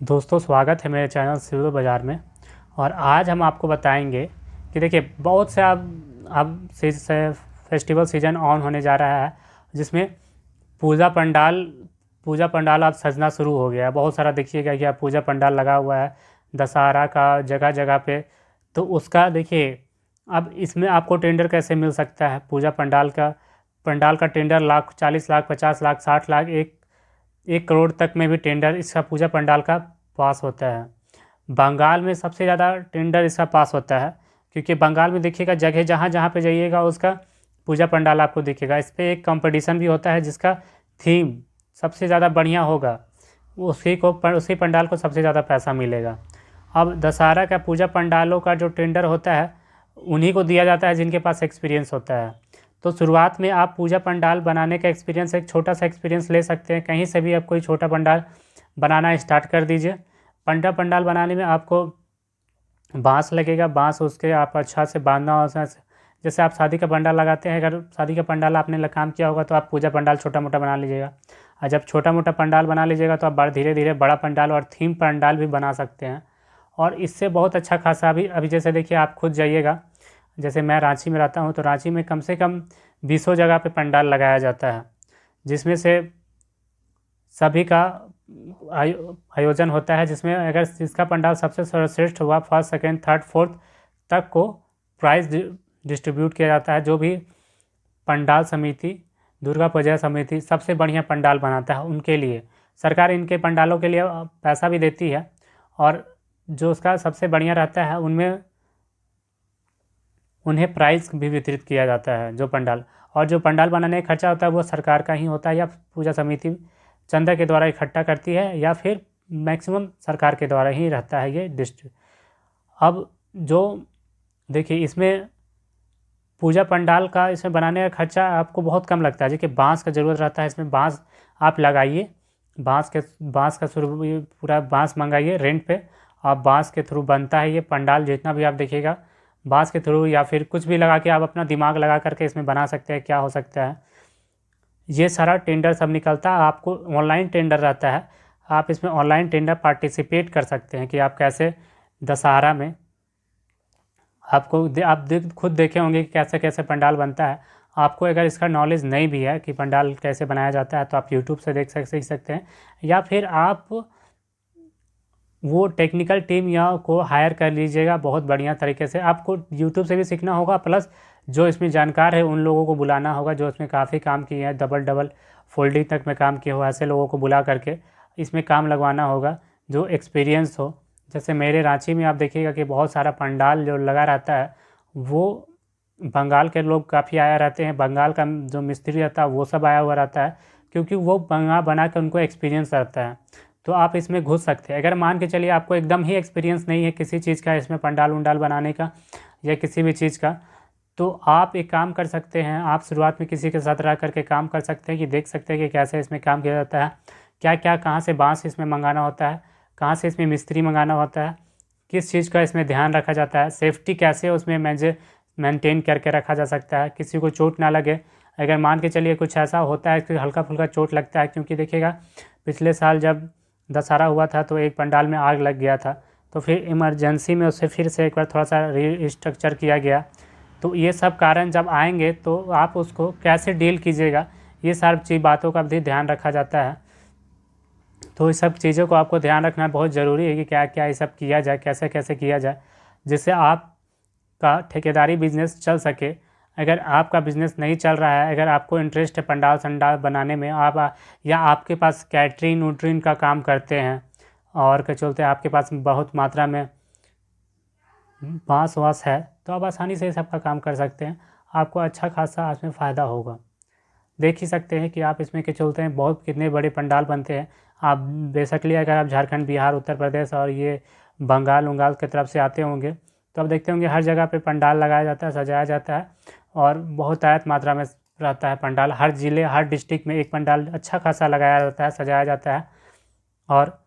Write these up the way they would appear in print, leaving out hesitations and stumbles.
दोस्तों, स्वागत है मेरे चैनल सिविल बाज़ार में। और आज हम आपको बताएंगे कि देखिए बहुत से अब फेस्टिवल सीजन ऑन होने जा रहा है, जिसमें पूजा पंडाल पूजा पंडाल अब सजना शुरू हो गया है। बहुत सारा देखिएगा कि अब पूजा पंडाल लगा हुआ है दशहरा का जगह जगह पे। तो उसका देखिए, अब इसमें आपको टेंडर कैसे मिल सकता है। पूजा पंडाल का टेंडर लाख, 40 लाख, 50 लाख, 60 लाख, 1 करोड़ तक में भी टेंडर इसका पूजा पंडाल का पास होता है। बंगाल में सबसे ज़्यादा टेंडर इसका पास होता है, क्योंकि बंगाल में देखिएगा जगह जहाँ जहाँ पे जाइएगा उसका पूजा पंडाल आपको दिखेगा। इस पर एक कंपटीशन भी होता है, जिसका थीम सबसे ज़्यादा बढ़िया होगा उसी पंडाल को सबसे ज़्यादा पैसा मिलेगा। अब दशहरा का पूजा पंडालों का जो टेंडर होता है उन्हीं को दिया जाता है जिनके पास एक्सपीरियंस होता है। तो शुरुआत में आप पूजा पंडाल बनाने का एक्सपीरियंस, एक छोटा सा एक्सपीरियंस ले सकते हैं। कहीं से भी आप कोई छोटा पंडाल बनाना स्टार्ट कर दीजिए। पंडाल बनाने में आपको बांस लगेगा। बांस उसके आप अच्छा से बांधना हो। जैसे आप शादी का पंडाल लगाते हैं, अगर शादी का पंडाल आपने काम किया होगा तो आप पूजा पंडाल छोटा मोटा बना लीजिएगा। और जब छोटा मोटा पंडाल बना लीजिएगा तो आप धीरे धीरे बड़ा पंडाल और थीम पंडाल भी बना सकते हैं। और इससे बहुत अच्छा खासा अभी जैसे देखिए, आप खुद जाइएगा। जैसे मैं रांची में रहता हूँ, तो रांची में कम से कम 20 जगह पे पंडाल लगाया जाता है, जिसमें से सभी का आयोजन होता है। जिसमें अगर जिसका पंडाल सबसे सर्वश्रेष्ठ हुआ, फर्स्ट, सेकेंड, थर्ड, फोर्थ तक को प्राइज़ डिस्ट्रीब्यूट किया जाता है। जो भी पंडाल समिति, दुर्गा पूजा समिति सबसे बढ़िया पंडाल बनाता है, उनके लिए सरकार इनके पंडालों के लिए पैसा भी देती है। और जो उसका सबसे बढ़िया रहता है उन्हें प्राइज़ भी वितरित किया जाता है। जो पंडाल बनाने का खर्चा होता है वो सरकार का ही होता है, या पूजा समिति चंदा के द्वारा इकट्ठा करती है, या फिर मैक्सिमम सरकार के द्वारा ही रहता है ये डिस्ट्रिक्ट। अब जो देखिए, इसमें पूजा पंडाल का इसमें बनाने का खर्चा आपको बहुत कम लगता है। देखिए, बांस का ज़रूरत रहता है। इसमें बांस आप लगाइए, बांस का शुरू पूरा बांस मंगाइए रेंट पे। आप बांस के थ्रू बनता है ये पंडाल। जितना भी आप देखिएगा बांस के थ्रू, या फिर कुछ भी लगा के आप अपना दिमाग लगा करके इसमें बना सकते हैं। क्या हो सकता है, ये सारा टेंडर सब निकलता है। आपको ऑनलाइन टेंडर रहता है, आप इसमें ऑनलाइन टेंडर पार्टिसिपेट कर सकते हैं कि आप कैसे दशहरा में खुद देखे होंगे कि कैसे कैसे पंडाल बनता है। आपको अगर इसका नॉलेज नहीं भी है कि पंडाल कैसे बनाया जाता है, तो आप यूट्यूब से सीख सकते हैं, या फिर आप वो टेक्निकल टीम या को हायर कर लीजिएगा। बहुत बढ़िया तरीके से आपको यूट्यूब से भी सीखना होगा, प्लस जो इसमें जानकार है उन लोगों को बुलाना होगा, जो इसमें काफ़ी काम किए हैं, डबल फोल्डिंग तक में काम किए हो, ऐसे लोगों को बुला करके इसमें काम लगवाना होगा, जो एक्सपीरियंस हो। जैसे मेरे रांची में आप देखिएगा कि बहुत सारा पंडाल जो लगा रहता है, वो बंगाल के लोग काफ़ी आया रहते हैं। बंगाल का जो मिस्त्री रहता है वो सब आया हुआ रहता है, क्योंकि वो बना के उनको एक्सपीरियंस रहता है। तो आप इसमें घुस सकते हैं। अगर मान के चलिए आपको एकदम ही एक्सपीरियंस नहीं है किसी चीज़ का, इसमें पंडाल उंडाल बनाने का या किसी भी चीज़ का, तो आप एक काम कर सकते हैं। आप शुरुआत में किसी के साथ रह करके काम कर सकते हैं, कि देख सकते हैं कि कैसे इसमें काम किया जाता है, क्या क्या कहाँ से बांस इसमें मंगाना होता है, कहाँ से इसमें मिस्त्री मंगाना होता है, किस चीज़ का इसमें ध्यान रखा जाता है, सेफ्टी कैसे उसमें मेंटेन करके रखा जा सकता है, किसी को चोट ना लगे। अगर मान के चलिए कुछ ऐसा होता है कि हल्का फुल्का चोट लगता है, क्योंकि देखिएगा पिछले साल जब दशहरा हुआ था तो एक पंडाल में आग लग गया था, तो फिर इमरजेंसी में उसे फिर से एक बार थोड़ा सा रीस्ट्रक्चर किया गया। तो ये सब कारण जब आएंगे तो आप उसको कैसे डील कीजिएगा, ये सब बातों का भी ध्यान रखा जाता है। तो इस सब चीज़ों को आपको ध्यान रखना बहुत ज़रूरी है कि क्या क्या ये सब किया जाए, कैसे कैसे किया जाए, जिससे आपका ठेकेदारी बिजनेस चल सके। अगर आपका बिज़नेस नहीं चल रहा है, अगर आपको इंटरेस्ट है पंडाल संडाल बनाने में, या आपके पास कैटरिंग वूटरिंग का काम करते हैं, और के चलते आपके पास बहुत मात्रा में बांस वास है, तो आप आसानी से सब का काम कर सकते हैं। आपको अच्छा खासा इसमें फ़ायदा होगा। देख ही सकते हैं कि आप इसमें के चलते हैं बहुत कितने बड़े पंडाल बनते हैं। आप बेसिकली अगर आप झारखंड, बिहार, उत्तर प्रदेश और ये बंगाल उंगाल की तरफ से आते होंगे, तो आप देखते होंगे हर जगह पे पंडाल लगाया जाता है, सजाया जाता है, और बहुत आयत मात्रा में रहता है पंडाल। हर ज़िले, हर डिस्ट्रिक्ट में एक पंडाल अच्छा खासा लगाया जाता है, सजाया जाता है, और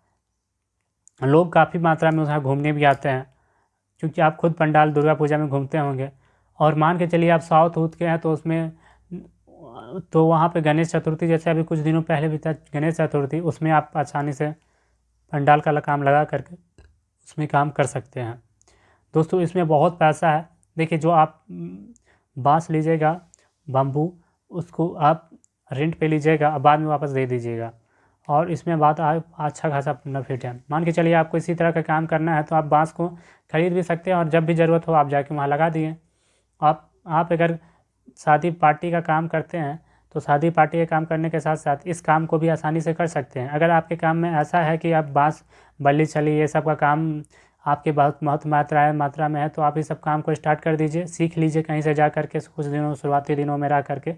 लोग काफ़ी मात्रा में वहाँ घूमने भी आते हैं, क्योंकि आप खुद पंडाल दुर्गा पूजा में घूमते होंगे। और मान के चलिए आप साउथ ऊथ के हैं, तो उसमें तो वहाँ पे गणेश चतुर्थी, जैसे अभी कुछ दिनों पहले भी था गणेश चतुर्थी, उसमें आप आसानी से पंडाल का काम लगा करके उसमें काम कर सकते हैं। दोस्तों इसमें बहुत पैसा है। देखिए जो आप बांस लीजिएगा बम्बू, उसको आप रेंट पे लीजिएगा और बाद में वापस दे दीजिएगा, और इसमें बात आप अच्छा खासा प्रॉफिट है। मान के चलिए आपको इसी तरह का काम करना है तो आप बांस को खरीद भी सकते हैं और जब भी ज़रूरत हो आप जाके वहाँ लगा दिए। आप अगर शादी पार्टी का काम करते हैं तो शादी पार्टी का काम करने के साथ साथ इस काम को भी आसानी से कर सकते हैं। अगर आपके काम में ऐसा है कि आप बांस बल्ली छली ये सब का काम आपके बहुत मात्रा में है तो आप इस सब काम को स्टार्ट कर दीजिए, सीख लीजिए कहीं से जा करके, कुछ दिनों शुरुआती दिनों में रह करके।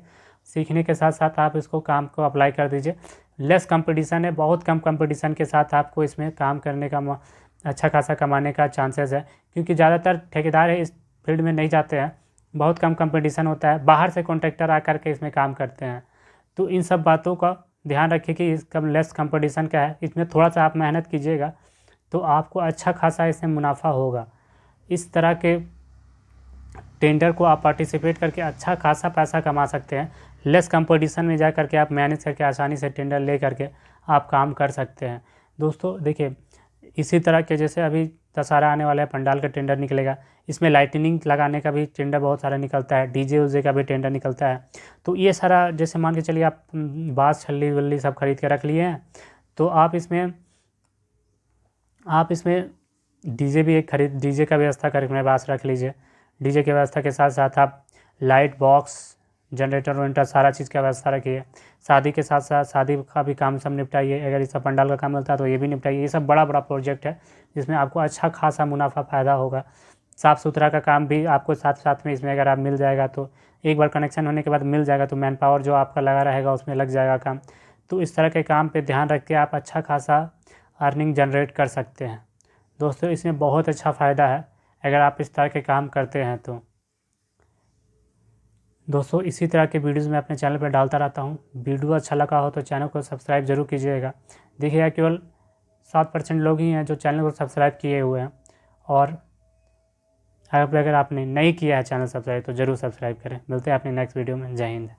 सीखने के साथ साथ आप इसको काम को अप्लाई कर दीजिए। लेस कंपटीशन है, बहुत कम कंपटीशन के साथ आपको इसमें काम करने का अच्छा खासा कमाने का चांसेस है, क्योंकि ज़्यादातर ठेकेदार इस फील्ड में नहीं जाते हैं, बहुत कम कंपटीशन होता है, बाहर से कॉन्ट्रैक्टर आ करके इसमें काम करते हैं। तो इन सब बातों का ध्यान रखिए कि इसका लेस कंपटीशन का है, इसमें थोड़ा सा आप मेहनत कीजिएगा तो आपको अच्छा खासा इसमें मुनाफा होगा। इस तरह के टेंडर को आप पार्टिसिपेट करके अच्छा खासा पैसा कमा सकते हैं। लेस कंपटीशन में जा करके आप मैनेज करके आसानी से टेंडर ले करके आप काम कर सकते हैं। दोस्तों देखिए इसी तरह के जैसे अभी दशहरा आने वाला है, पंडाल का टेंडर निकलेगा, इसमें लाइटनिंग लगाने का भी टेंडर बहुत सारा निकलता है, डीजे उजे का भी टेंडर निकलता है। तो ये सारा जैसे मान के चलिए आप बांस छल्ली वल्ली सब खरीद के रख लिए हैं तो आप इसमें डीजे भी एक डीजे का व्यवस्था करके अपने पास रख लीजिए। डीजे की व्यवस्था के साथ साथ आप लाइट बॉक्स जनरेटर वनरेटर सारा चीज़ का व्यवस्था रखिए। शादी के साथ साथ शादी का भी काम सब निपटाइए, अगर इसका पंडाल का काम मिलता है तो ये भी निपटाइए। ये सब बड़ा बड़ा प्रोजेक्ट है जिसमें आपको अच्छा खासा मुनाफा फ़ायदा होगा। साफ़ सुथरा का काम भी आपको साथ साथ में इसमें अगर आप मिल जाएगा तो एक बार कनेक्शन होने के बाद मिल जाएगा तो मैन पावर जो आपका लगा रहेगा उसमें लग जाएगा काम। तो इस तरह के काम पे ध्यान रख के आप अच्छा खासा अर्निंग जनरेट कर सकते हैं। दोस्तों इसमें बहुत अच्छा फ़ायदा है अगर आप इस तरह के काम करते हैं तो। दोस्तों इसी तरह के वीडियोज़ मैं अपने चैनल पर डालता रहता हूँ। वीडियो अच्छा लगा हो तो चैनल को सब्सक्राइब ज़रूर कीजिएगा। देखिएगा केवल 7% लोग ही हैं जो चैनल को सब्सक्राइब किए हुए हैं, और अगर आपने नहीं किया है चैनल सब्सक्राइब तो ज़रूर सब्सक्राइब करें। मिलते हैं अपने नेक्स्ट वीडियो में। जय हिंद।